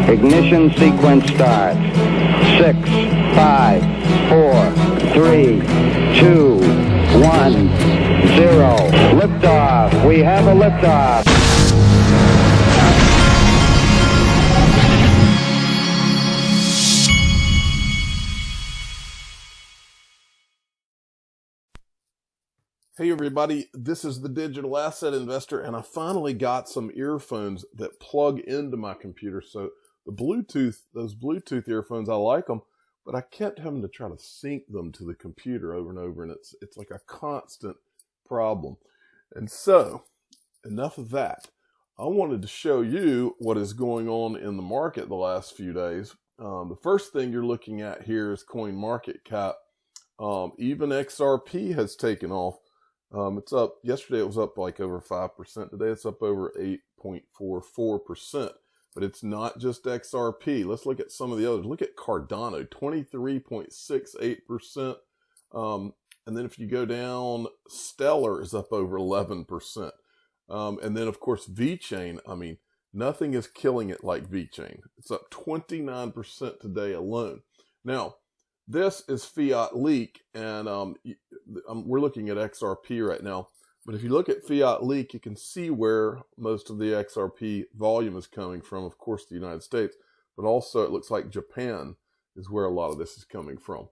Ignition sequence starts. 6, 5, 4, 3, 2, 1, 0. Liftoff. We have a liftoff. Hey everybody, this is the Digital Asset Investor, and I finally got some earphones that plug into my computer. So the those Bluetooth earphones, I like them, but I kept having to try to sync them to the computer over and over, and it's like a constant problem. And so, enough of that. I wanted to show you what is going on in the market the last few days. The first thing you're looking at here is coin market cap. Even XRP has taken off. It's up. Yesterday it was up like over 5%. Today it's up over 8.44%. But it's not just XRP. Let's look at some of the others. Look at Cardano, 23.68%. And then if you go down, Stellar is up over 11%. And then of course VeChain. I mean, nothing is killing it like VeChain. It's up 29% today alone. Now, this is Fiat Leak, and we're looking at XRP right now. But if you look at Fiat Leak, you can see where most of the XRP volume is coming from. Of course, the United States, but also it looks like Japan is where a lot of this is coming from.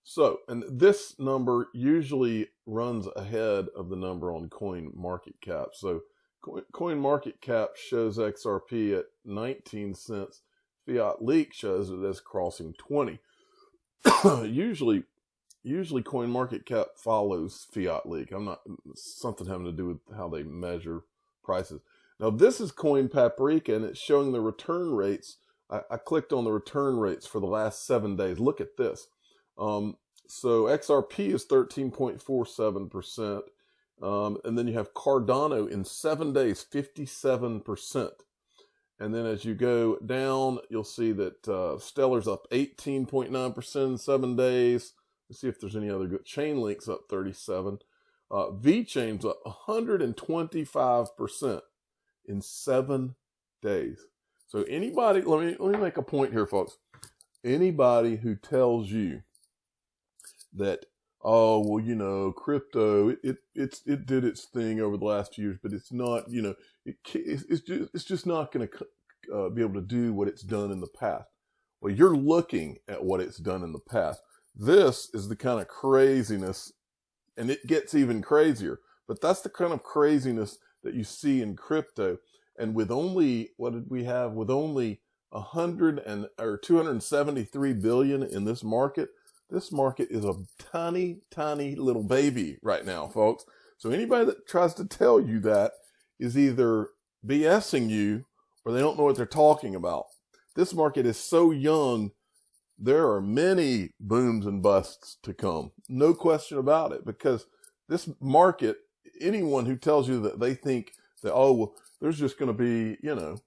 So, and this number usually runs ahead of the number on coin market cap. So, coin market cap shows XRP at 19 cents. Fiat Leak shows it as crossing 20. Usually coin market cap follows Fiat Leak. Something having to do with how they measure prices. Now this is Coin Paprika, and it's showing the return rates. I clicked on the return rates for the last 7 days. Look at this. So XRP is 13.47%. And then you have Cardano in 7 days, 57%. And then as you go down, you'll see that Stellar's up 18.9% in 7 days. Let's see if there's any other good. Chainlink's up 37. VeChain's up 125% in 7 days. So anybody, let me make a point here, folks. Anybody who tells you that, oh, well, you know, crypto, it did its thing over the last few years, but it's not, you know, it's just not going to be able to do what it's done in the past. Well, you're looking at what it's done in the past. This is the kind of craziness, and it gets even crazier, but that's the kind of craziness that you see in crypto. And with only, what did we have? With only 273 billion in this market is a tiny, tiny little baby right now, folks. So anybody that tries to tell you that is either BSing you or they don't know what they're talking about. This market is so young, there are many booms and busts to come. No question about it, because this market, anyone who tells you that they think that, oh, well, there's just going to be, you know,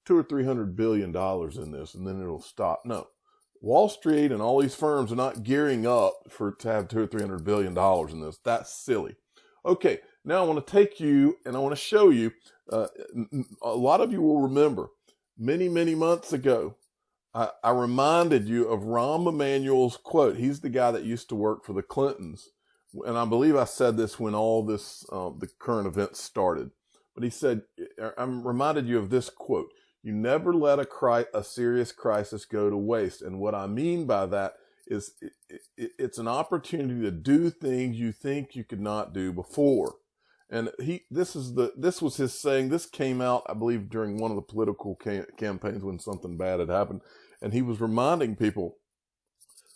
$200 or $300 billion in this and then it'll stop. No. Wall Street and all these firms are not gearing up to have $200 or $300 billion in this. That's silly. Okay, now I want to take you and I want to show you. A lot of you will remember many, many months ago, I reminded you of Rahm Emanuel's quote. He's the guy that used to work for the Clintons. And I believe I said this when all this, the current events started. But he said, I'm reminded you of this quote. You never let a serious crisis go to waste. And what I mean by that is it's an opportunity to do things you think you could not do before. And this was his saying. This came out, I believe, during one of the political campaigns when something bad had happened. And he was reminding people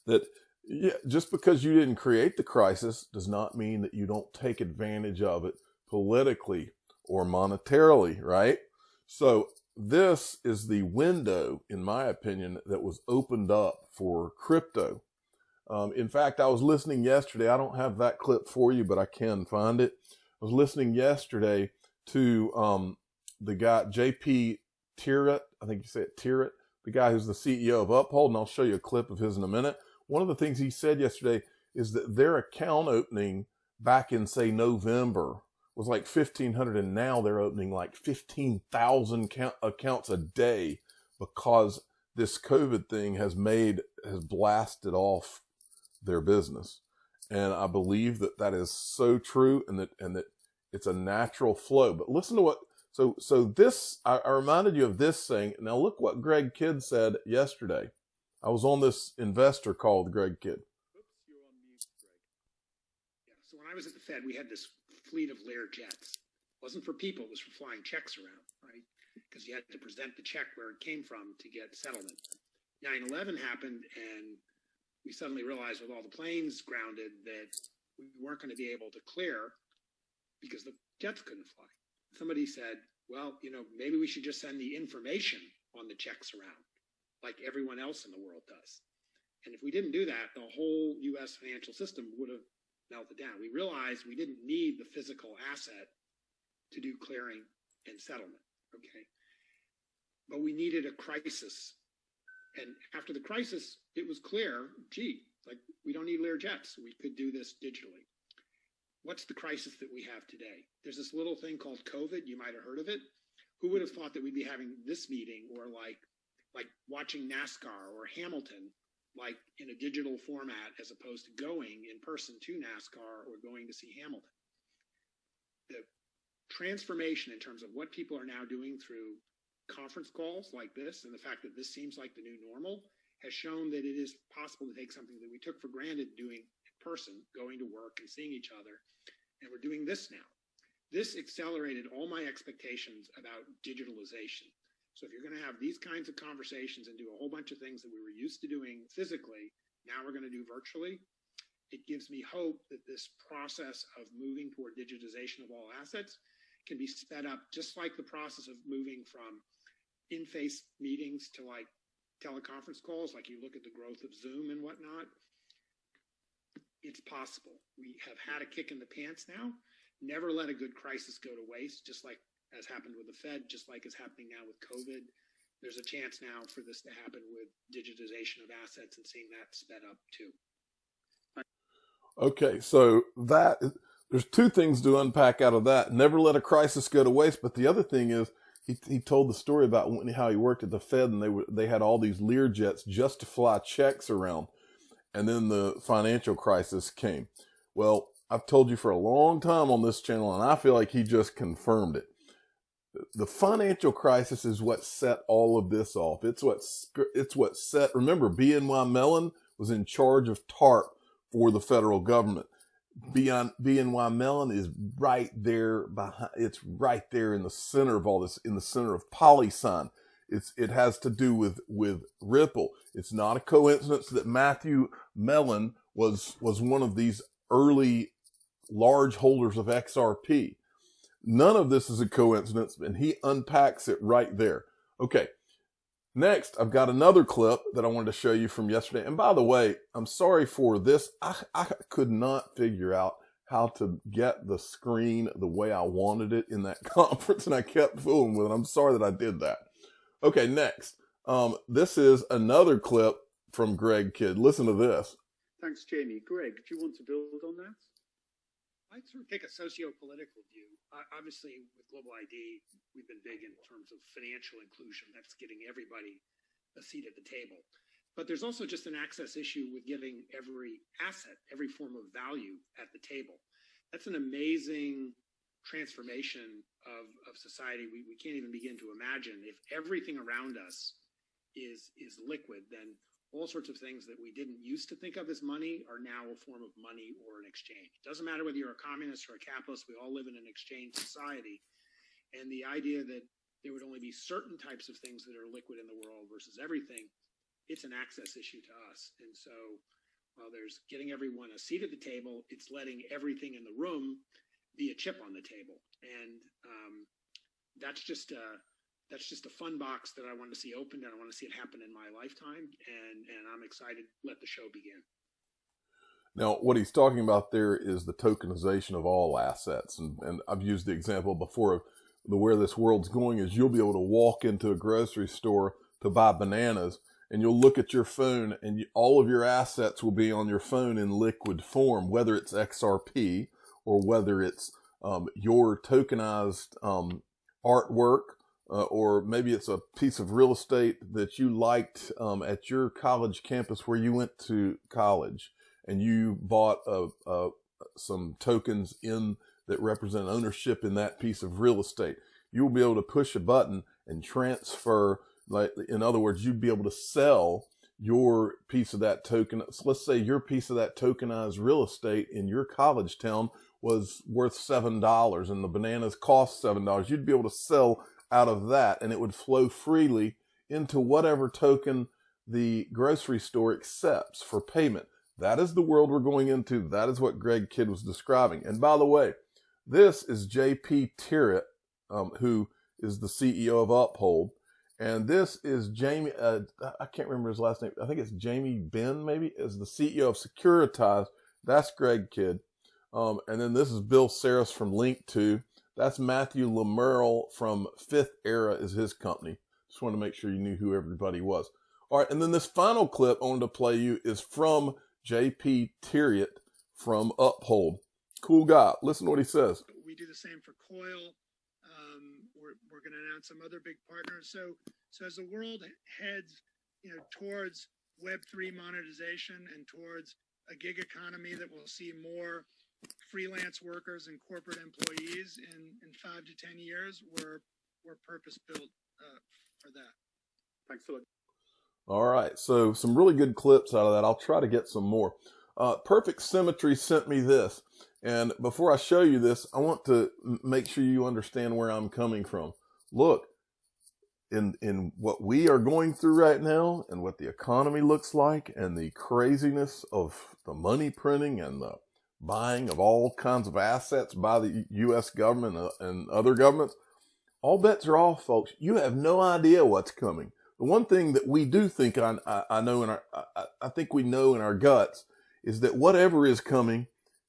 that, yeah, just because you didn't create the crisis does not mean that you don't take advantage of it politically or monetarily, right? So this is the window, in my opinion, that was opened up for crypto. In fact, I was listening yesterday. I don't have that clip for you, but I can find it. I was listening yesterday to the guy, JP Tirrett, I think you say it, Tirrett, the guy who's the CEO of Uphold, and I'll show you a clip of his in a minute. One of the things he said yesterday is that their account opening back in, say, November was like 1,500, and now they're opening like 15,000 accounts a day because this COVID thing has blasted off their business. And I believe that that is so true, and that it's a natural flow. But listen to what, so this, I reminded you of this thing. Now look what Greg Kidd said yesterday. I was on this investor call with Greg Kidd. Oops, you're on mute, Greg. Yeah, so when I was at the Fed, we had this fleet of Lear jets. It wasn't for people, it was for flying checks around, right? Because you had to present the check where it came from to get settlement. 9/11 happened, and we suddenly realized with all the planes grounded that we weren't going to be able to clear because the jets couldn't fly. Somebody said, well, maybe we should just send the information on the checks around like everyone else in the world does. And if we didn't do that, the whole U.S. financial system would have melted down. We realized we didn't need the physical asset to do clearing and settlement, okay? But we needed a crisis. And after the crisis, it was clear, we don't need Lear jets. We could do this digitally. What's the crisis that we have today? There's this little thing called COVID. You might have heard of it. Who would have thought that we'd be having this meeting or like watching NASCAR or Hamilton, like in a digital format, as opposed to going in person to NASCAR or going to see Hamilton? The transformation in terms of what people are now doing through conference calls like this, and the fact that this seems like the new normal, has shown that it is possible to take something that we took for granted doing in person, going to work and seeing each other, and we're doing this now. This accelerated all my expectations about digitalization. So if you're going to have these kinds of conversations and do a whole bunch of things that we were used to doing physically, now we're going to do virtually, it gives me hope that this process of moving toward digitization of all assets can be sped up, just like the process of moving from in-face meetings to like teleconference calls, like you look at the growth of Zoom and whatnot. It's possible. We have had a kick in the pants now. Never let a good crisis go to waste, just like as happened with the Fed, just like is happening now with COVID. There's a chance now for this to happen with digitization of assets and seeing that sped up too. Okay, so there's two things to unpack out of that. Never let a crisis go to waste. But the other thing is, he told the story about how he worked at the Fed, and they had all these Lear jets just to fly checks around. And then the financial crisis came. Well, I've told you for a long time on this channel, and I feel like he just confirmed it. The financial crisis is what set all of this off. It's what set, remember, BNY Mellon was in charge of TARP for the federal government. BNY Mellon is right there behind. It's right there in the center of all this, in the center of PolySign. It has to do with Ripple. It's not a coincidence that Matthew Mellon was one of these early large holders of XRP. None of this is a coincidence, and he unpacks it right there. Okay. Next, I've got another clip that I wanted to show you from yesterday. And by the way, I'm sorry for this. I could not figure out how to get the screen the way I wanted it in that conference, and I kept fooling with it. I'm sorry that I did that. Okay, next. This is another clip from Greg Kidd. Listen to this. Thanks, Jamie. Greg, do you want to build on that? I'd sort of take a socio-political view. Obviously, with Global ID, we've been big in terms of financial inclusion. That's getting everybody a seat at the table. But there's also just an access issue with giving every asset, every form of value at the table. That's an amazing transformation of society. We can't even begin to imagine. If everything around us is liquid, then all sorts of things that we didn't used to think of as money are now a form of money or an exchange. It doesn't matter whether you're a communist or a capitalist, we all live in an exchange society. And the idea that there would only be certain types of things that are liquid in the world versus everything, it's an access issue to us. And so while there's getting everyone a seat at the table, it's letting everything in the room be a chip on the table. And that's just a fun box that I want to see opened, and I want to see it happen in my lifetime. And I'm excited to let the show begin. Now, what he's talking about there is the tokenization of all assets. And I've used the example before of where this world's going is you'll be able to walk into a grocery store to buy bananas, and you'll look at your phone, and all of your assets will be on your phone in liquid form, whether it's XRP or whether it's your tokenized artwork, or maybe it's a piece of real estate that you liked at your college campus where you went to college, and you bought some tokens in that represent ownership in that piece of real estate. You'll be able to push a button and transfer, like, in other words, you'd be able to sell your piece of that token. So let's say your piece of that tokenized real estate in your college town was worth $7 and the bananas cost $7. You'd be able to sell out of that, and it would flow freely into whatever token the grocery store accepts for payment. That is the world we're going into. That is what Greg Kidd was describing. And by the way, this is J.P. Tirrett, who is the CEO of Uphold. And this is Jamie, I can't remember his last name. I think it's Jamie Ben, maybe, is the CEO of Securitize. That's Greg Kidd. And then this is Bill Saris from Link2. That's Matthew Lemerle from Fifth Era is his company. Just wanted to make sure you knew who everybody was. All right, and then this final clip I wanted to play you is from J.P. Tirrett from Uphold. Cool guy. Listen to what he says. We do the same for Coil. We're going to announce some other big partners. So as the world heads, towards Web3 monetization and towards a gig economy that will see more freelance workers and corporate employees in 5 to 10 years, we're purpose built for that. Thanks for that. All right, so some really good clips out of that. I'll try to get some more. Perfect Symmetry sent me this. And before I show you this, I want to make sure you understand where I'm coming from. Look, in what we are going through right now and what the economy looks like and the craziness of the money printing and the buying of all kinds of assets by the U.S. government and other governments, all bets are off, folks. You have no idea what's coming. The one thing that we do think I know I think we know in our guts is that whatever is coming,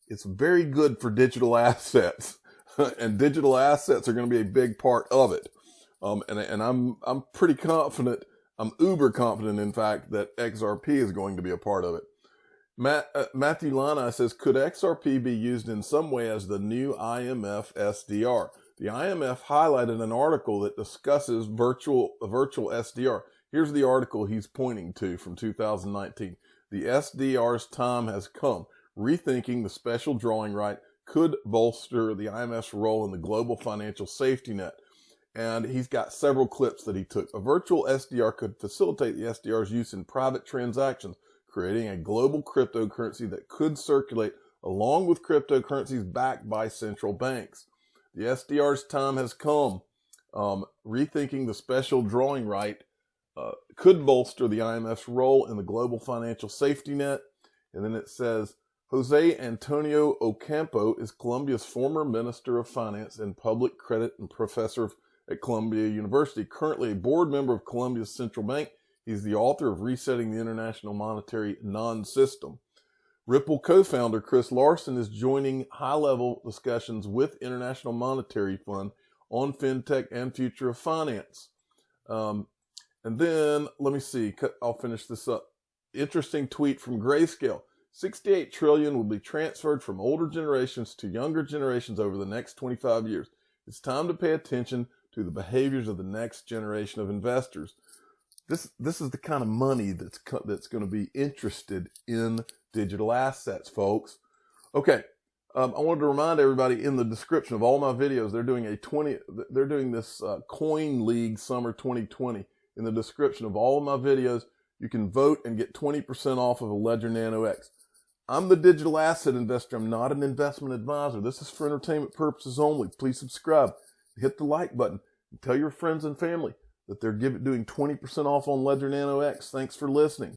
it's very good for digital assets, and digital assets are going to be a big part of it. And I'm pretty confident. I'm uber confident, in fact, that XRP is going to be a part of it. Matthew Lana says, could XRP be used in some way as the new IMF SDR? The IMF highlighted an article that discusses virtual SDR. Here's the article he's pointing to from 2019. The SDR's time has come. Rethinking the special drawing right could bolster the IMF's role in the global financial safety net. And he's got several clips that he took. A virtual SDR could facilitate the SDR's use in private transactions, creating a global cryptocurrency that could circulate along with cryptocurrencies backed by central banks. The SDR's time has come. Rethinking the special drawing right could bolster the IMF's role in the global financial safety net. And then it says, Jose Antonio Ocampo is Colombia's former Minister of Finance and Public Credit and professor at Columbia University, currently a board member of Colombia's central bank. He's the author of Resetting the International Monetary Non-System. Ripple co-founder Chris Larson is joining high-level discussions with International Monetary Fund on fintech and future of finance. And then, let me see, I'll finish this up. Interesting tweet from Grayscale. 68 trillion will be transferred from older generations to younger generations over the next 25 years. It's time to pay attention to the behaviors of the next generation of investors. This is the kind of money that's going to be interested in digital assets, folks. Okay, I wanted to remind everybody, in the description of all my videos, they're doing this Coin League Summer 2020. In the description of all of my videos, you can vote and get 20% off of a Ledger Nano X. I'm the digital asset investor. I'm not an investment advisor. This is for entertainment purposes only. Please subscribe, hit the like button, and tell your friends and family that they're doing 20% off on Ledger Nano X. Thanks for listening.